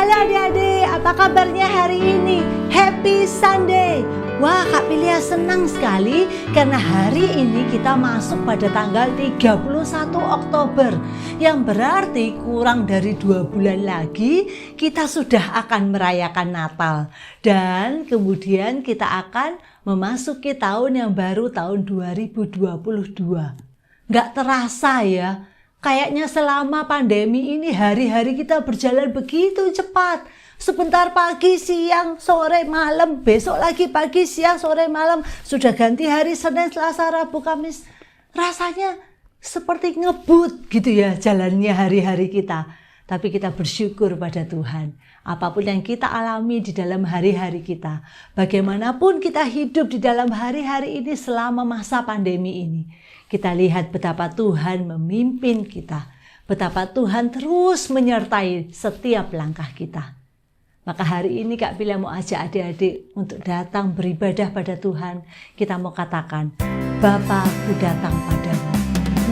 Halo adik-adik, apa kabarnya hari ini? Happy Sunday. Wah, Kak Pilia senang sekali karena hari ini kita masuk pada tanggal 31 Oktober. Yang berarti kurang dari 2 bulan lagi kita sudah akan merayakan Natal. Dan kemudian kita akan memasuki tahun yang baru, tahun 2022. Nggak terasa ya. Kayaknya selama pandemi ini hari-hari kita berjalan begitu cepat. Sebentar pagi, siang, sore, malam, besok lagi pagi, siang, sore, malam. Sudah ganti hari Senin, Selasa, Rabu, Kamis. Rasanya seperti ngebut gitu ya jalannya hari-hari kita. Tapi kita bersyukur pada Tuhan. Apapun yang kita alami di dalam hari-hari kita. Bagaimanapun kita hidup di dalam hari-hari ini selama masa pandemi ini. Kita lihat betapa Tuhan memimpin kita. Betapa Tuhan terus menyertai setiap langkah kita. Maka hari ini Kak Pilia mau ajak adik-adik untuk datang beribadah pada Tuhan. Kita mau katakan, Bapa, aku datang padamu.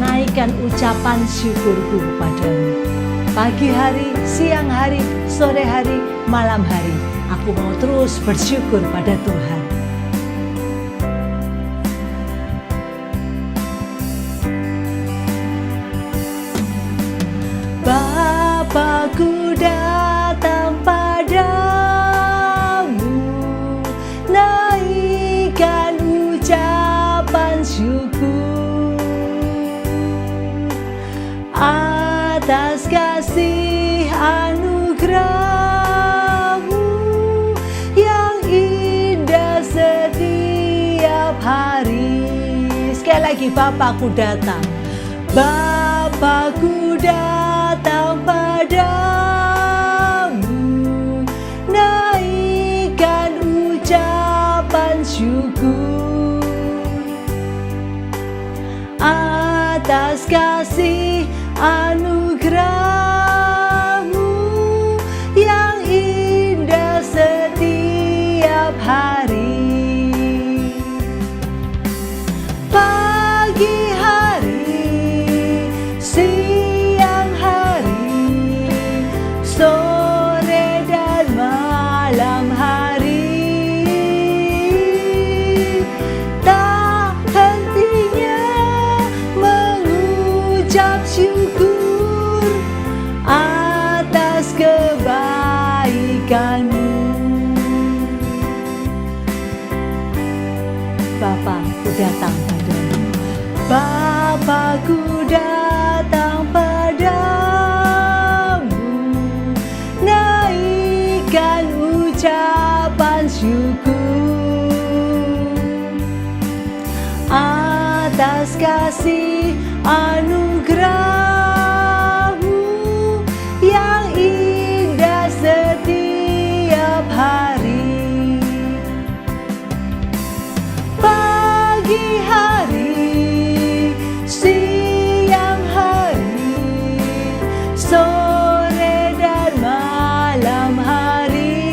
Naikkan ucapan syukurku padamu. Pagi hari, siang hari, sore hari, malam hari. Aku mau terus bersyukur pada Tuhan. Bapakku datang padamu, naikkan ucapan syukur atas kasih anugerah-Mu yang indah setiap hari. Sekali lagi, Bapakku datang. Bapakku datang padamu, naikkan ucapan syukur atas kasih anugerah-Mu yang indah setiap hari. Pagi hari, siang hari, sore dan malam hari, tak hentinya mengucap syukur atas kebaikan-Mu. Bapakku datang padamu. Bapakku datang padamu, naikkan ucapan syukur atas kasih anugerah-Mu yang indah setiap hari. Pagi hari, siang hari, sore dan malam hari,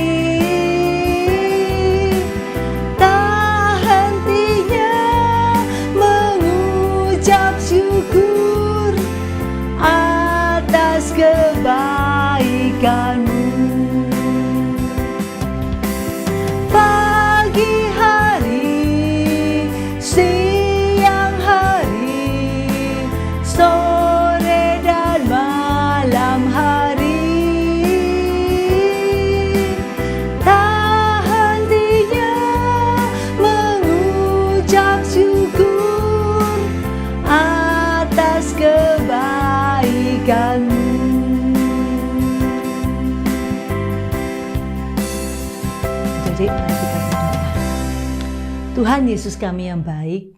tak hentinya mengucap syukur atas kebaikan-Mu. Pagi hari, siang hari, sore dan malam hari, tak hentinya mengucap syukur atas kebaikan-Mu. Jadi mari kita berdoa. Tuhan Yesus kami yang baik,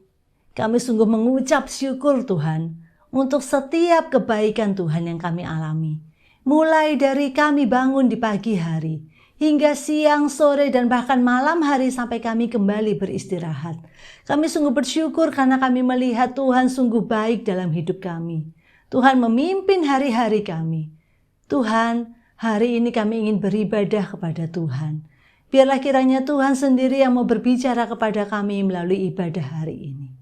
kami sungguh mengucap syukur Tuhan untuk setiap kebaikan Tuhan yang kami alami. Mulai dari kami bangun di pagi hari, hingga siang, sore, dan bahkan malam hari sampai kami kembali beristirahat. Kami sungguh bersyukur karena kami melihat Tuhan sungguh baik dalam hidup kami. Tuhan memimpin hari-hari kami. Tuhan, hari ini kami ingin beribadah kepada Tuhan. Biarlah kiranya Tuhan sendiri yang mau berbicara kepada kami melalui ibadah hari ini.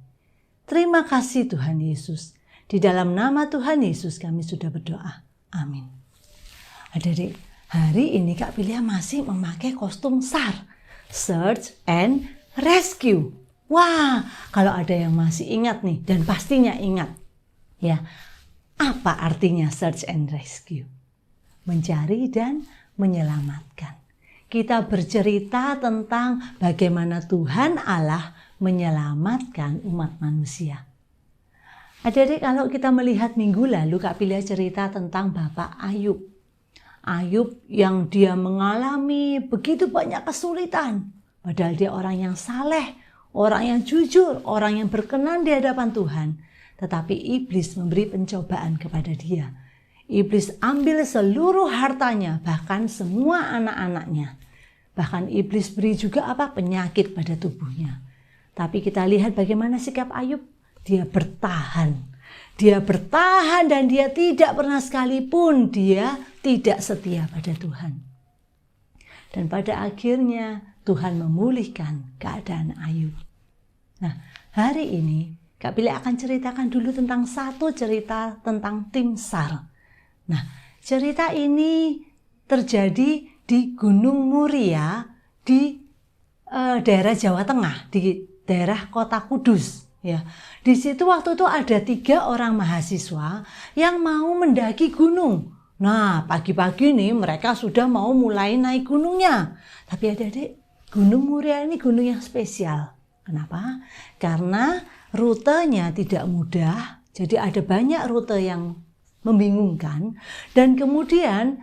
Terima kasih Tuhan Yesus. Di dalam nama Tuhan Yesus kami sudah berdoa. Amin. Adik-adik, Hari ini Kak Pilia masih memakai kostum SAR, Search and Rescue. Wah, kalau ada yang masih ingat nih, dan pastinya ingat, ya, apa artinya Search and Rescue? Mencari dan menyelamatkan. Kita bercerita tentang bagaimana Tuhan Allah menyelamatkan umat manusia. Adik-adik, kalau kita melihat minggu lalu, Kak Pilia cerita tentang Bapak Ayub. Ayub yang dia mengalami begitu banyak kesulitan. Padahal dia orang yang saleh, orang yang jujur, orang yang berkenan di hadapan Tuhan. Tetapi iblis memberi pencobaan kepada dia. Iblis ambil seluruh hartanya, bahkan semua anak-anaknya. Bahkan iblis beri juga penyakit pada tubuhnya. Tapi kita lihat bagaimana sikap Ayub. Dia bertahan. Dia bertahan dan dia tidak pernah sekalipun dia tidak setia pada Tuhan. Dan pada akhirnya Tuhan memulihkan keadaan Ayub. Nah, hari ini Kak Pilia akan ceritakan dulu tentang satu cerita tentang tim SAR. Nah, cerita ini terjadi di Gunung Muria di daerah Jawa Tengah, di daerah Kota Kudus. Ya, di situ waktu itu ada 3 orang mahasiswa yang mau mendaki gunung. Nah, pagi-pagi nih mereka sudah mau mulai naik gunungnya. Tapi adik-adik, Gunung Muria ini gunung yang spesial. Kenapa? Karena rutenya tidak mudah. Jadi ada banyak rute yang membingungkan. Dan kemudian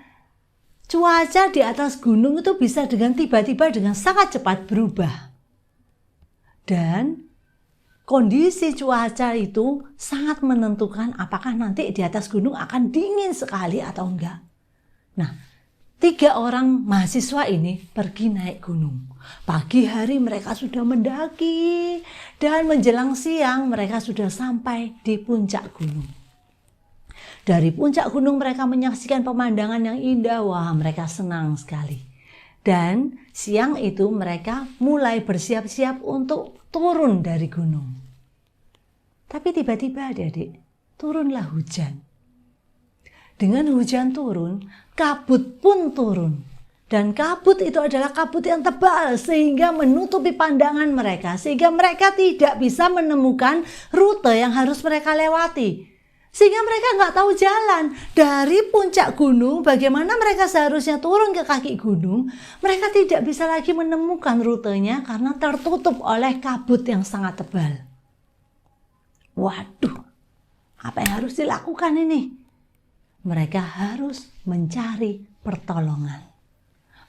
cuaca di atas gunung itu bisa dengan tiba-tiba dengan sangat cepat berubah. Dan kondisi cuaca itu sangat menentukan apakah nanti di atas gunung akan dingin sekali atau enggak. Nah, 3 orang mahasiswa ini pergi naik gunung. Pagi hari mereka sudah mendaki dan menjelang siang mereka sudah sampai di puncak gunung. Dari puncak gunung mereka menyaksikan pemandangan yang indah. Wah, mereka senang sekali. Dan siang itu mereka mulai bersiap-siap untuk turun dari gunung. Tapi tiba-tiba adik-adik, turunlah hujan. Dengan hujan turun, kabut pun turun. Dan kabut itu adalah kabut yang tebal sehingga menutupi pandangan mereka. Sehingga mereka tidak bisa menemukan rute yang harus mereka lewati. Sehingga mereka nggak tahu jalan. Dari puncak gunung, bagaimana mereka seharusnya turun ke kaki gunung, mereka tidak bisa lagi menemukan rutenya karena tertutup oleh kabut yang sangat tebal. Waduh, apa yang harus dilakukan ini? Mereka harus mencari pertolongan.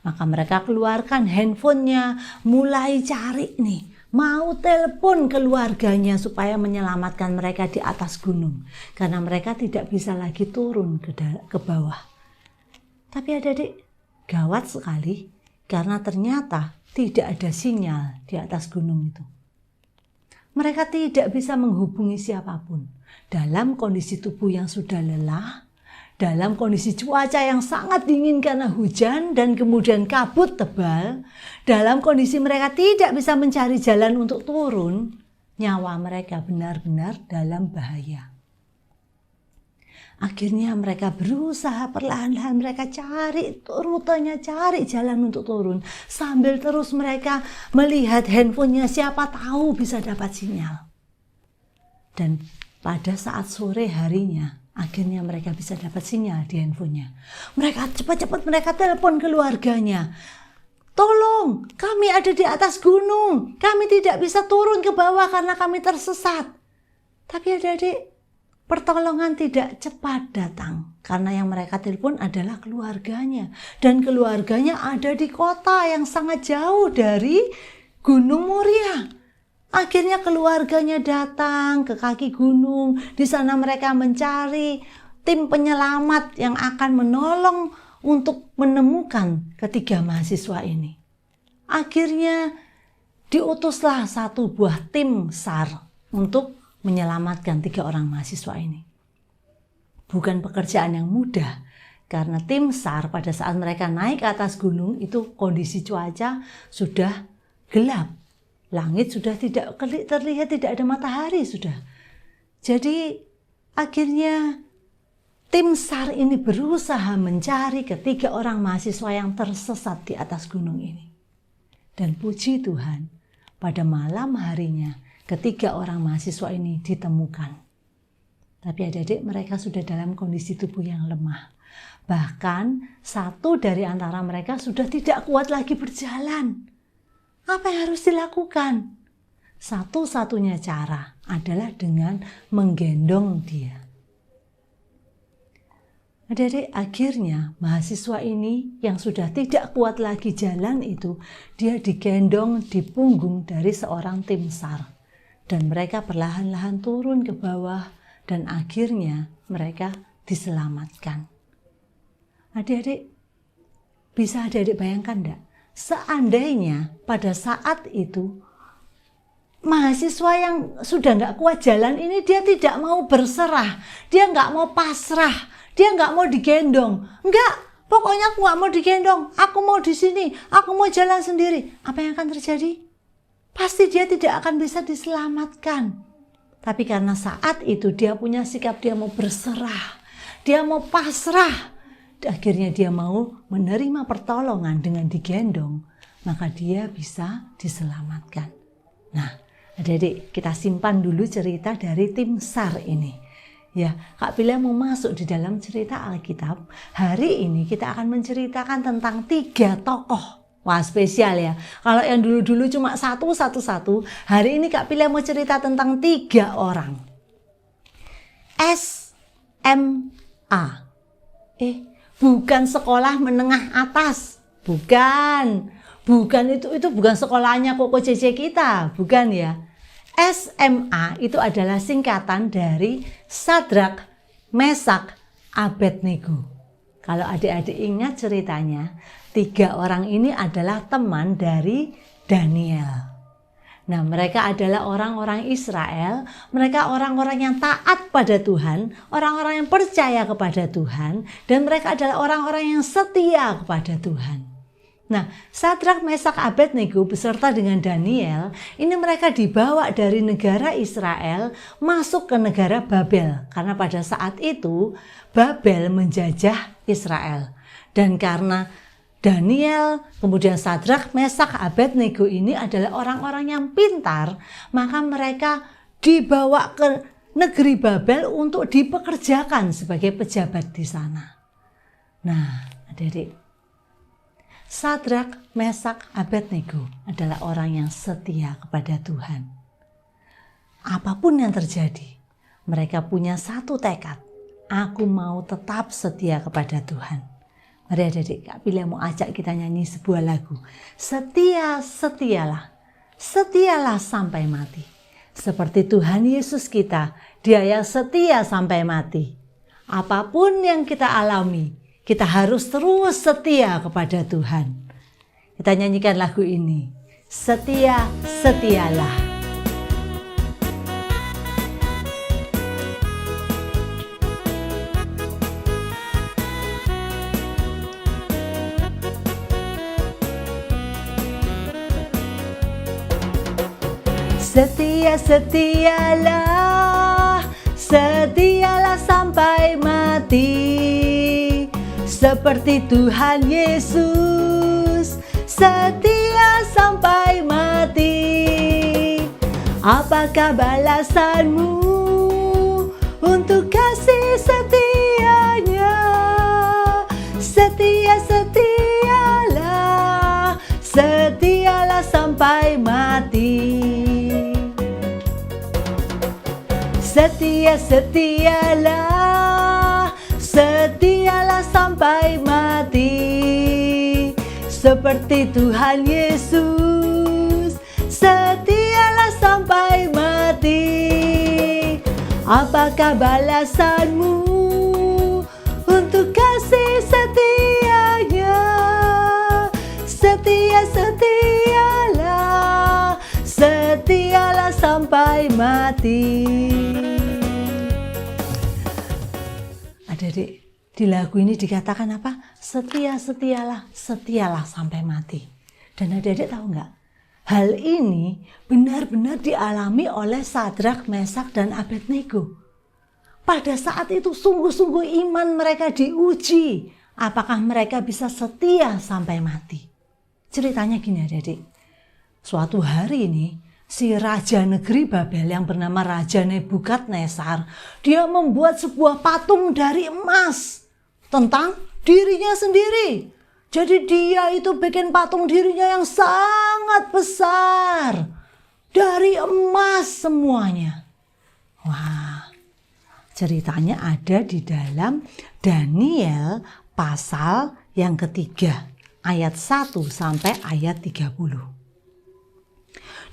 Maka mereka keluarkan handphonenya, mulai cari nih. Mau telepon keluarganya supaya menyelamatkan mereka di atas gunung. Karena mereka tidak bisa lagi turun ke bawah. Tapi adik-adik, gawat sekali karena ternyata tidak ada sinyal di atas gunung itu. Mereka tidak bisa menghubungi siapapun. Dalam kondisi tubuh yang sudah lelah, dalam kondisi cuaca yang sangat dingin karena hujan dan kemudian kabut tebal, dalam kondisi mereka tidak bisa mencari jalan untuk turun, nyawa mereka benar-benar dalam bahaya. Akhirnya mereka berusaha perlahan-lahan, mereka cari rutenya, cari jalan untuk turun. Sambil terus mereka melihat handphonenya, siapa tahu bisa dapat sinyal. Dan pada saat sore harinya, akhirnya mereka bisa dapat sinyal di handphonenya. Mereka cepat-cepat mereka telepon keluarganya. Tolong, kami ada di atas gunung. Kami tidak bisa turun ke bawah karena kami tersesat. Tapi adik-adik, pertolongan tidak cepat datang. Karena yang mereka telepon adalah keluarganya. Dan keluarganya ada di kota yang sangat jauh dari Gunung Muria. Akhirnya keluarganya datang ke kaki gunung. Di sana mereka mencari tim penyelamat yang akan menolong untuk menemukan ketiga mahasiswa ini. Akhirnya diutuslah satu buah tim SAR untuk menyelamatkan 3 orang mahasiswa ini. Bukan pekerjaan yang mudah, karena tim SAR pada saat mereka naik ke atas gunung itu kondisi cuaca sudah gelap. Langit sudah tidak terlihat, tidak ada matahari sudah. Jadi akhirnya Tim SAR ini berusaha mencari ketiga orang mahasiswa yang tersesat di atas gunung ini. Dan puji Tuhan, pada malam harinya ketiga orang mahasiswa ini ditemukan. Tapi adik-adik, mereka sudah dalam kondisi tubuh yang lemah. Bahkan satu dari antara mereka sudah tidak kuat lagi berjalan. Apa yang harus dilakukan? Satu-satunya cara adalah dengan menggendong dia. Adik-adik, akhirnya mahasiswa ini yang sudah tidak kuat lagi jalan itu, dia digendong di punggung dari seorang tim SAR. Dan mereka perlahan-lahan turun ke bawah dan akhirnya mereka diselamatkan. Adik-adik, bisa adik-adik bayangkan enggak? Seandainya pada saat itu mahasiswa yang sudah nggak kuat jalan ini dia tidak mau berserah, dia nggak mau pasrah, dia nggak mau digendong. Enggak, pokoknya aku nggak mau digendong, aku mau di sini, aku mau jalan sendiri. Apa yang akan terjadi? Pasti dia tidak akan bisa diselamatkan. Tapi karena saat itu dia punya sikap, dia mau berserah, dia mau pasrah. Akhirnya dia mau menerima pertolongan dengan digendong, maka dia bisa diselamatkan. Nah, adik-adik, kita simpan dulu cerita dari tim SAR ini. Ya, Kak Pilia mau masuk di dalam cerita Alkitab. Hari ini kita akan menceritakan tentang 3 tokoh. Wah, spesial ya. Kalau yang dulu-dulu cuma satu, hari ini Kak Pilia mau cerita tentang 3 orang. SMA. Bukan sekolah menengah atas. Bukan itu bukan sekolahnya Koko Cece kita, bukan ya. SMA itu adalah singkatan dari Sadrak, Mesak, Abednego. Kalau adik-adik ingat ceritanya, 3 orang ini adalah teman dari Daniel. Nah, mereka adalah orang-orang Israel, mereka orang-orang yang taat pada Tuhan, orang-orang yang percaya kepada Tuhan, dan mereka adalah orang-orang yang setia kepada Tuhan. Nah, Sadrak, Mesak, Abednego beserta dengan Daniel, ini mereka dibawa dari negara Israel masuk ke negara Babel. Karena pada saat itu Babel menjajah Israel. Dan karena Daniel, kemudian Sadrak, Mesak, Abednego ini adalah orang-orang yang pintar, maka mereka dibawa ke negeri Babel untuk dipekerjakan sebagai pejabat di sana. Nah, adik-adik, Sadrak, Mesak, Abednego adalah orang yang setia kepada Tuhan. Apapun yang terjadi, mereka punya satu tekad. Aku mau tetap setia kepada Tuhan. Mari adik-adik, Kak Pilia mau ajak kita nyanyi sebuah lagu. Setialah sampai mati. Seperti Tuhan Yesus kita, Dia yang setia sampai mati. Apapun yang kita alami, kita harus terus setia kepada Tuhan. Kita nyanyikan lagu ini. Setialah. Setialah sampai mati. Seperti Tuhan Yesus, setia sampai mati. Apakah balasanmu untuk kasih setianya? Setialah sampai mati. Setialah sampai mati. Seperti Tuhan Yesus, setialah sampai mati. Apakah balasanmu untuk kasih setianya? Setialah sampai mati. Adik-adik, di lagu ini dikatakan apa? Setialah sampai mati. Dan adik-adik tahu nggak? Hal ini benar-benar dialami oleh Sadrak, Mesak, dan Abednego. Pada saat itu sungguh-sungguh iman mereka diuji. Apakah mereka bisa setia sampai mati? Ceritanya gini adik-adik. Suatu hari ini, si raja negeri Babel yang bernama Raja Nebukadnezar, dia membuat sebuah patung dari emas tentang dirinya sendiri. Jadi dia itu bikin patung dirinya yang sangat besar. Dari emas semuanya. Wah, ceritanya ada di dalam Daniel pasal yang ketiga. Ayat 1 sampai ayat 30.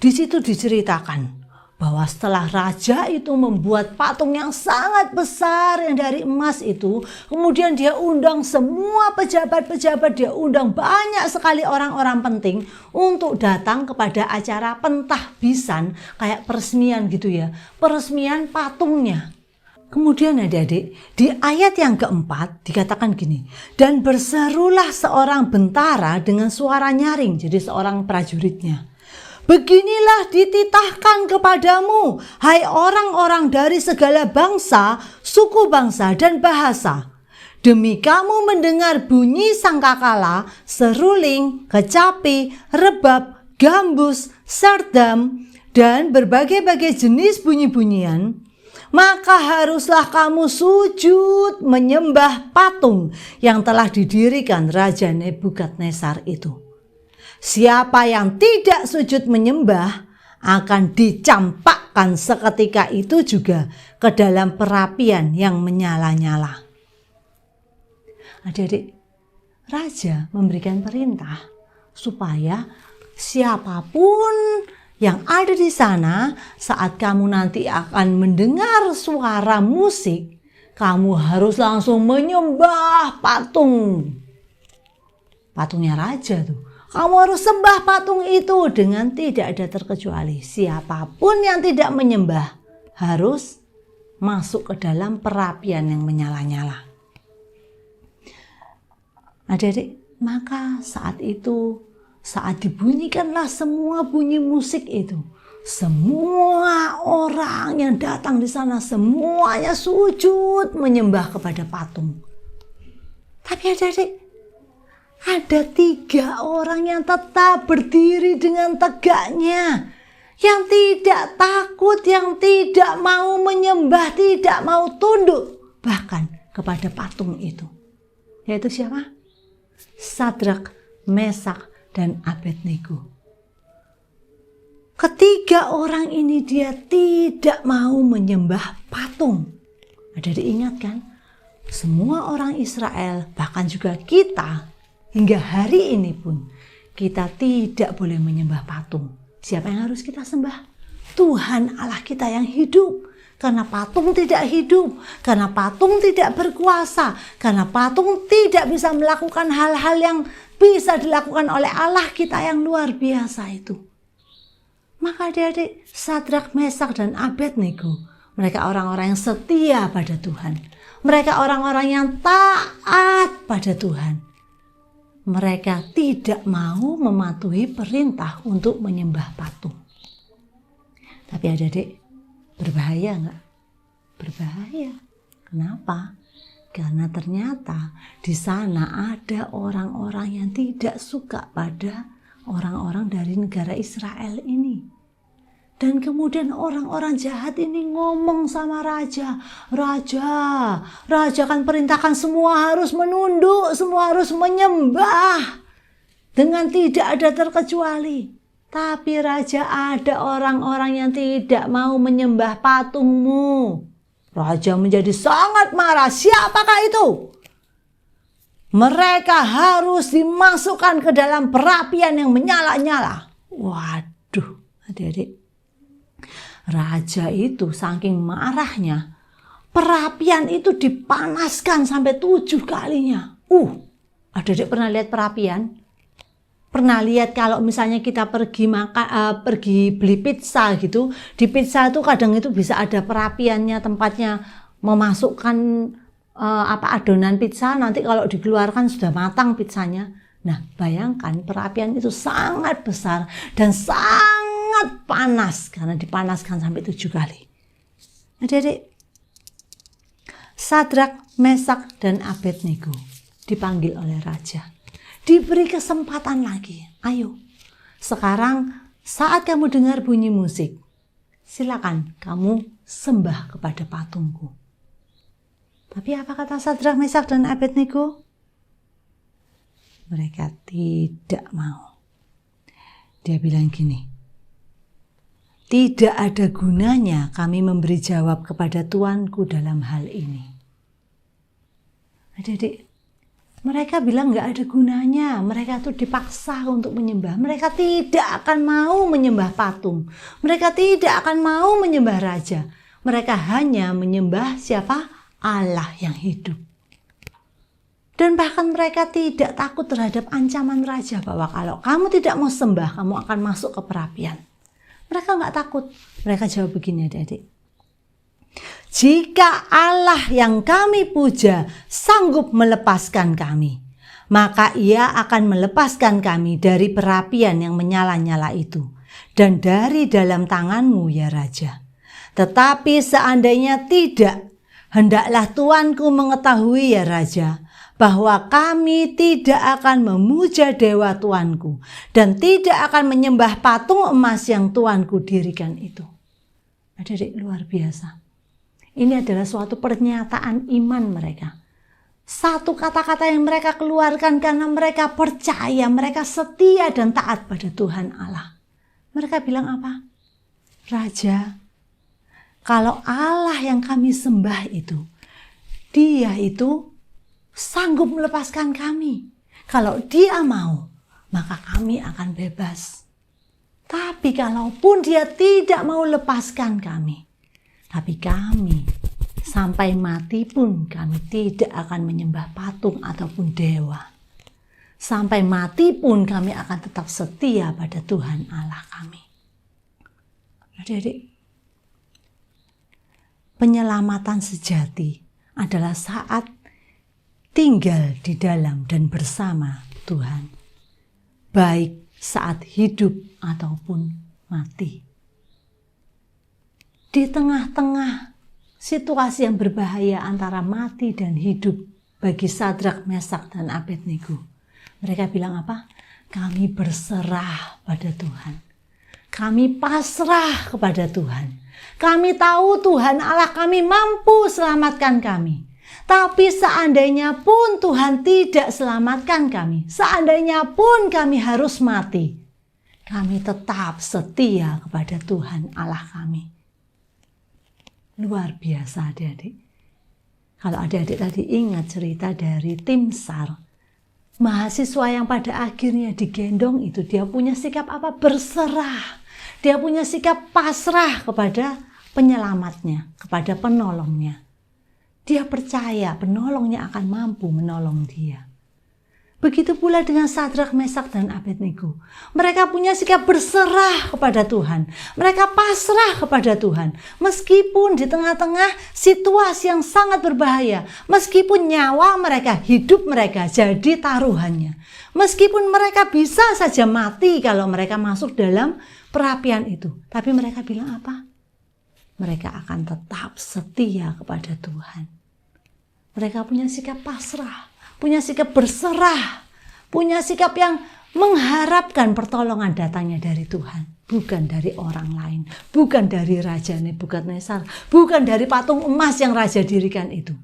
Di situ diceritakan bahwa setelah raja itu membuat patung yang sangat besar yang dari emas itu, kemudian dia undang semua pejabat-pejabat, dia undang banyak sekali orang-orang penting untuk datang kepada acara pentahbisan, kayak peresmian gitu ya, peresmian patungnya. Kemudian adik-adik, di ayat yang keempat dikatakan gini, dan berserulah seorang bentara dengan suara nyaring, jadi seorang prajuritnya. Beginilah dititahkan kepadamu, hai orang-orang dari segala bangsa, suku bangsa dan bahasa. Demi kamu mendengar bunyi sangkakala, seruling, kecapi, rebab, gambus, serdam, dan berbagai-bagai jenis bunyi-bunyian, maka haruslah kamu sujud menyembah patung yang telah didirikan Raja Nebukadnezar itu. Siapa yang tidak sujud menyembah akan dicampakkan seketika itu juga ke dalam perapian yang menyala-nyala. Adik-adik, raja memberikan perintah supaya siapapun yang ada di sana saat kamu nanti akan mendengar suara musik, kamu harus langsung menyembah patung. Patungnya raja tuh. Kamu harus sembah patung itu dengan tidak ada terkecuali. Siapapun yang tidak menyembah harus masuk ke dalam perapian yang menyala-nyala. Adik-adik, maka saat itu, saat dibunyikanlah semua bunyi musik itu, semua orang yang datang di sana semuanya sujud menyembah kepada patung. Tapi adik-adik, ada 3 orang yang tetap berdiri dengan tegaknya, yang tidak takut, yang tidak mau menyembah, tidak mau tunduk bahkan kepada patung itu. Yaitu siapa? Sadrak, Mesak, dan Abednego. Ketiga orang ini dia tidak mau menyembah patung. Ada diingat kan? Semua orang Israel, bahkan juga kita, hingga hari ini pun kita tidak boleh menyembah patung. Siapa yang harus kita sembah? Tuhan Allah kita yang hidup. Karena patung tidak hidup, karena patung tidak berkuasa, karena patung tidak bisa melakukan hal-hal yang bisa dilakukan oleh Allah kita yang luar biasa itu. Maka adik-adik, Sadrak, Mesak, dan Abednego, mereka orang-orang yang setia pada Tuhan. Mereka orang-orang yang taat pada Tuhan. Mereka tidak mau mematuhi perintah untuk menyembah patung. Tapi adik-adik, berbahaya enggak? Berbahaya. Kenapa? Karena ternyata di sana ada orang-orang yang tidak suka pada orang-orang dari negara Israel ini. Dan kemudian orang-orang jahat ini ngomong sama raja, raja kan perintahkan semua harus menunduk, semua harus menyembah dengan tidak ada terkecuali. Tapi raja, ada orang-orang yang tidak mau menyembah patungmu. Raja menjadi sangat marah. Siapakah itu? Mereka harus dimasukkan ke dalam perapian yang menyala-nyala. Waduh, adik-adik. Raja itu saking marahnya, perapian itu dipanaskan sampai 7 kalinya. Adik-adik pernah lihat perapian? Pernah lihat kalau misalnya kita pergi beli pizza gitu, di pizza itu kadang itu bisa ada perapiannya, tempatnya memasukkan adonan pizza, nanti kalau dikeluarkan sudah matang pizzanya. Nah, bayangkan perapian itu sangat besar dan sangat panas karena dipanaskan sampai 7 kali. Adik-adik, Sadrak, Mesak, dan Abednego dipanggil oleh raja. Diberi kesempatan lagi. Ayo, sekarang saat kamu dengar bunyi musik, silakan kamu sembah kepada patungku. Tapi apa kata Sadrak, Mesak, dan Abednego? Mereka tidak mau. Dia bilang gini, tidak ada gunanya kami memberi jawab kepada Tuanku dalam hal ini. Adik-adik, mereka bilang gak ada gunanya. Mereka tuh dipaksa untuk menyembah. Mereka tidak akan mau menyembah patung. Mereka tidak akan mau menyembah raja. Mereka hanya menyembah siapa? Allah yang hidup. Dan bahkan mereka tidak takut terhadap ancaman raja bahwa kalau kamu tidak mau sembah, kamu akan masuk ke perapian. Mereka nggak takut. Mereka jawab begini, adik-adik. Jika Allah yang kami puja sanggup melepaskan kami, maka Ia akan melepaskan kami dari perapian yang menyala-nyala itu dan dari dalam tanganmu, ya Raja. Tetapi seandainya tidak, hendaklah Tuanku mengetahui, ya Raja, bahwa kami tidak akan memuja dewa Tuanku dan tidak akan menyembah patung emas yang Tuanku dirikan itu. Adik-adik, luar biasa. Ini adalah suatu pernyataan iman mereka. Satu kata-kata yang mereka keluarkan karena mereka percaya, mereka setia dan taat pada Tuhan Allah. Mereka bilang apa? Raja, kalau Allah yang kami sembah itu, Dia itu sanggup melepaskan kami. Kalau Dia mau, maka kami akan bebas. Tapi kalaupun Dia tidak mau lepaskan kami, tapi kami sampai mati pun kami tidak akan menyembah patung ataupun dewa. Sampai mati pun kami akan tetap setia pada Tuhan Allah kami. Adik-adik, penyelamatan sejati adalah saat tinggal di dalam dan bersama Tuhan, baik saat hidup ataupun mati. Di tengah-tengah situasi yang berbahaya antara mati dan hidup bagi Sadrak, Mesak, dan Abednego, mereka bilang apa? Kami berserah pada Tuhan. Kami pasrah kepada Tuhan. Kami tahu Tuhan Allah kami mampu selamatkan kami. Tapi seandainya pun Tuhan tidak selamatkan kami, seandainya pun kami harus mati, kami tetap setia kepada Tuhan Allah kami. Luar biasa, adik-adik. Kalau adik-adik tadi ingat cerita dari tim SAR, mahasiswa yang pada akhirnya digendong itu, dia punya sikap apa? Berserah. Dia punya sikap pasrah kepada penyelamatnya, kepada penolongnya. Dia percaya penolongnya akan mampu menolong dia. Begitu pula dengan Sadrak, Mesak, dan Abednego. Mereka punya sikap berserah kepada Tuhan. Mereka pasrah kepada Tuhan. Meskipun di tengah-tengah situasi yang sangat berbahaya. Meskipun nyawa mereka, hidup mereka jadi taruhannya. Meskipun mereka bisa saja mati kalau mereka masuk dalam perapian itu. Tapi mereka bilang apa? Mereka akan tetap setia kepada Tuhan. Mereka punya sikap pasrah, punya sikap berserah, punya sikap yang mengharapkan pertolongan datangnya dari Tuhan, bukan dari orang lain, bukan dari Raja Nebukadnezar, bukan dari patung emas yang raja dirikan itu.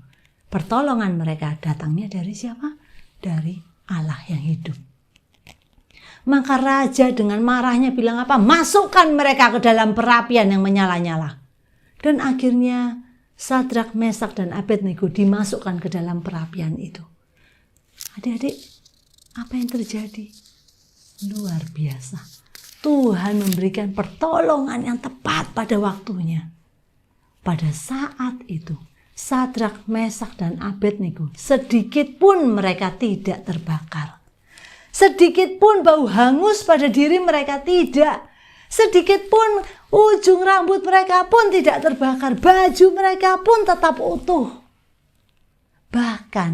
Pertolongan mereka datangnya dari siapa? Dari Allah yang hidup. Maka raja dengan marahnya bilang apa? Masukkan mereka ke dalam perapian yang menyala-nyala. Dan akhirnya Sadrak, Mesak, dan Abednego dimasukkan ke dalam perapian itu. Adik-adik, apa yang terjadi? Luar biasa. Tuhan memberikan pertolongan yang tepat pada waktunya. Pada saat itu, Sadrak, Mesak, dan Abednego sedikit pun mereka tidak terbakar. Sedikit pun bau hangus pada diri mereka tidak. Sedikit pun ujung rambut mereka pun tidak terbakar. Baju mereka pun tetap utuh. Bahkan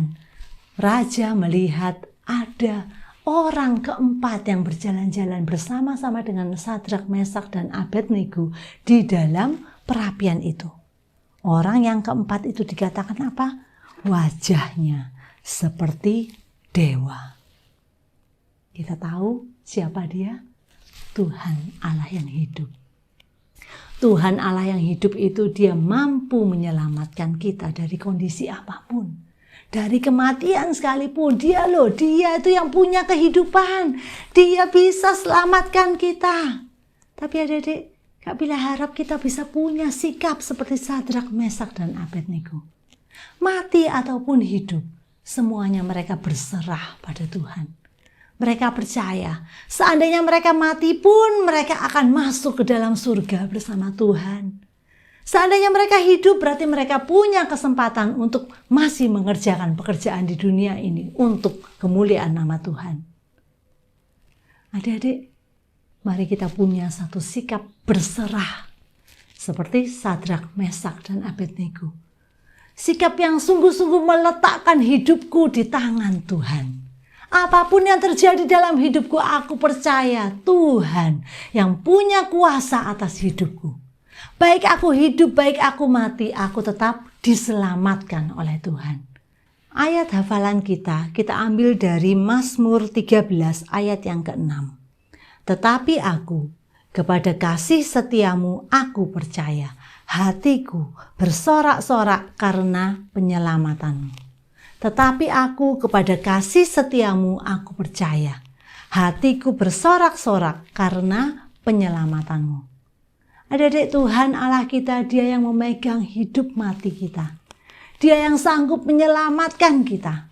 raja melihat ada orang keempat yang berjalan-jalan bersama-sama dengan Sadrak, Mesak, dan Abednego di dalam perapian itu. Orang yang keempat itu dikatakan apa? Wajahnya seperti dewa. Kita tahu siapa dia? Tuhan Allah yang hidup. Tuhan Allah yang hidup itu dia mampu menyelamatkan kita dari kondisi apapun. Dari kematian sekalipun, dia itu yang punya kehidupan. Dia bisa selamatkan kita. Tapi adik-adik, Kak Bila harap kita bisa punya sikap seperti Sadrak, Mesak, dan Abednego. Mati ataupun hidup, semuanya mereka berserah pada Tuhan. Mereka percaya, seandainya mereka mati pun mereka akan masuk ke dalam surga bersama Tuhan. Seandainya mereka hidup, berarti mereka punya kesempatan untuk masih mengerjakan pekerjaan di dunia ini untuk kemuliaan nama Tuhan. Adik-adik, mari kita punya satu sikap berserah seperti Sadrak, Mesak, dan Abednego. Sikap yang sungguh-sungguh meletakkan hidupku di tangan Tuhan. Apapun yang terjadi dalam hidupku, aku percaya Tuhan yang punya kuasa atas hidupku. Baik aku hidup, baik aku mati, aku tetap diselamatkan oleh Tuhan. Ayat hafalan kita ambil dari Mazmur 13 ayat yang ke-6. Tetapi aku, kepada kasih setiamu aku percaya, hatiku bersorak-sorak karena penyelamatanmu. Tetapi aku, kepada kasih setiamu aku percaya, hatiku bersorak-sorak karena penyelamatanmu. Adik-adik, Tuhan Allah kita, dia yang memegang hidup mati kita. Dia yang sanggup menyelamatkan kita.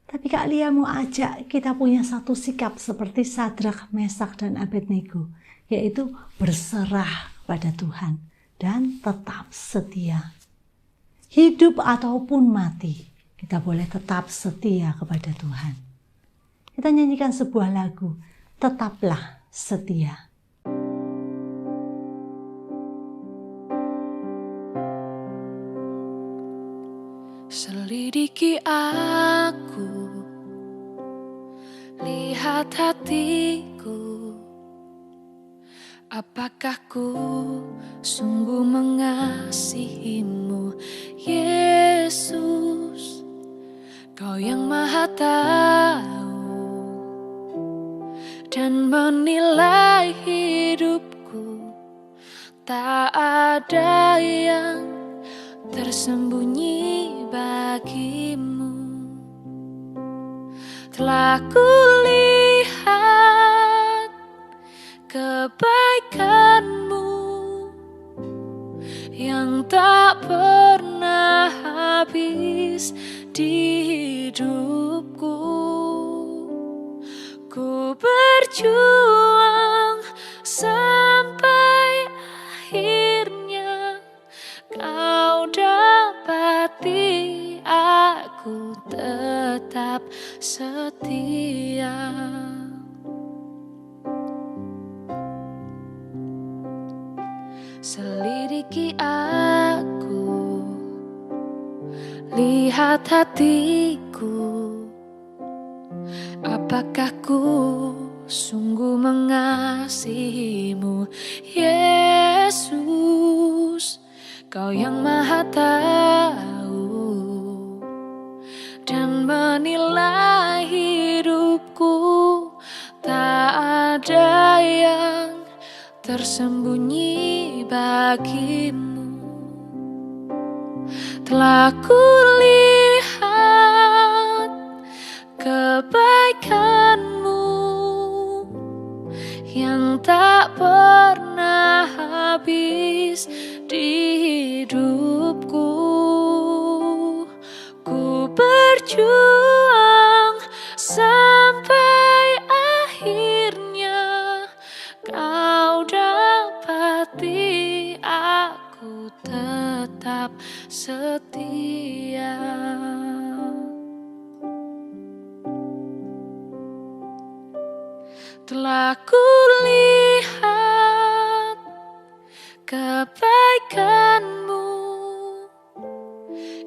Tapi Kak Lia mau ajak kita punya satu sikap seperti Sadrak, Mesak, dan Abednego, yaitu berserah pada Tuhan dan tetap setia. Hidup ataupun mati, kita boleh tetap setia kepada Tuhan. Kita nyanyikan sebuah lagu, Tetaplah Setia. Selidiki aku, lihat hatiku, apakah ku sungguh mengasihimu, Yesus, Kau yang Maha Tahu dan menilai hidupku, tak ada yang tersembunyi bagimu. Telah kulihat kebaikanmu yang tak pernah habis di hidupku. Ku berjuang sampai akhirnya Kau dapati aku tetap setia. Selidiki aku, lihat hatiku, apakah ku sungguh mengasihimu, Yesus, Kau yang Maha Tahu dan menilai hidupku, tak ada yang tersembunyi bagimu. Telah kulihat kebaikanmu yang tak pernah habis di hidupku. Ku berjuang sampai akhirnya Kau dapati aku tetap setia. Telah kulihat kebaikanmu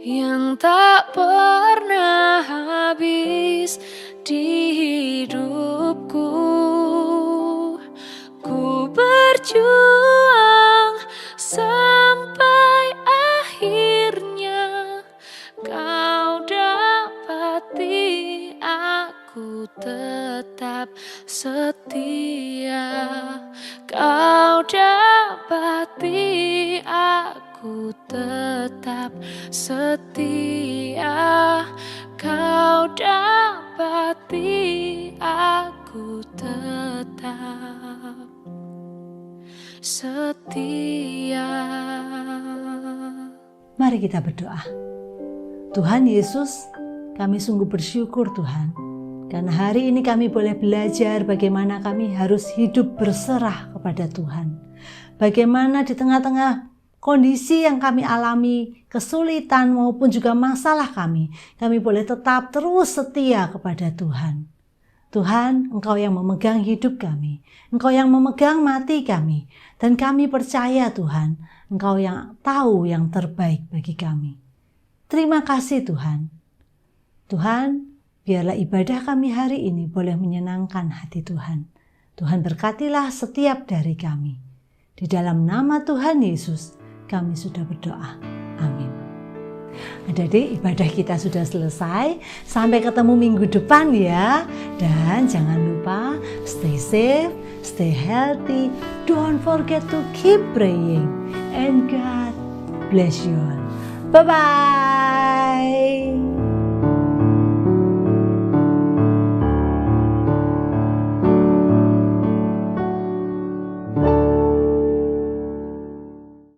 yang tak pernah habis di hidupku. Ku berjuang sampai dapati aku tetap setia. Kau dapati aku tetap setia. Mari kita berdoa. Tuhan Yesus, kami sungguh bersyukur Tuhan, karena hari ini kami boleh belajar bagaimana kami harus hidup berserah kepada Tuhan. Bagaimana di tengah-tengah kondisi yang kami alami, kesulitan maupun juga masalah kami boleh tetap terus setia kepada Tuhan. Tuhan, Engkau yang memegang hidup kami, Engkau yang memegang mati kami, dan kami percaya Tuhan, Engkau yang tahu yang terbaik bagi kami. Terima kasih Tuhan. Tuhan, biarlah ibadah kami hari ini boleh menyenangkan hati Tuhan. Tuhan berkatilah setiap dari kami. Di dalam nama Tuhan Yesus, kami sudah berdoa. Amin. Adik-adik, ibadah kita sudah selesai. Sampai ketemu minggu depan ya. Dan jangan lupa stay safe, stay healthy. Don't forget to keep praying. And God bless you all. Bye-bye.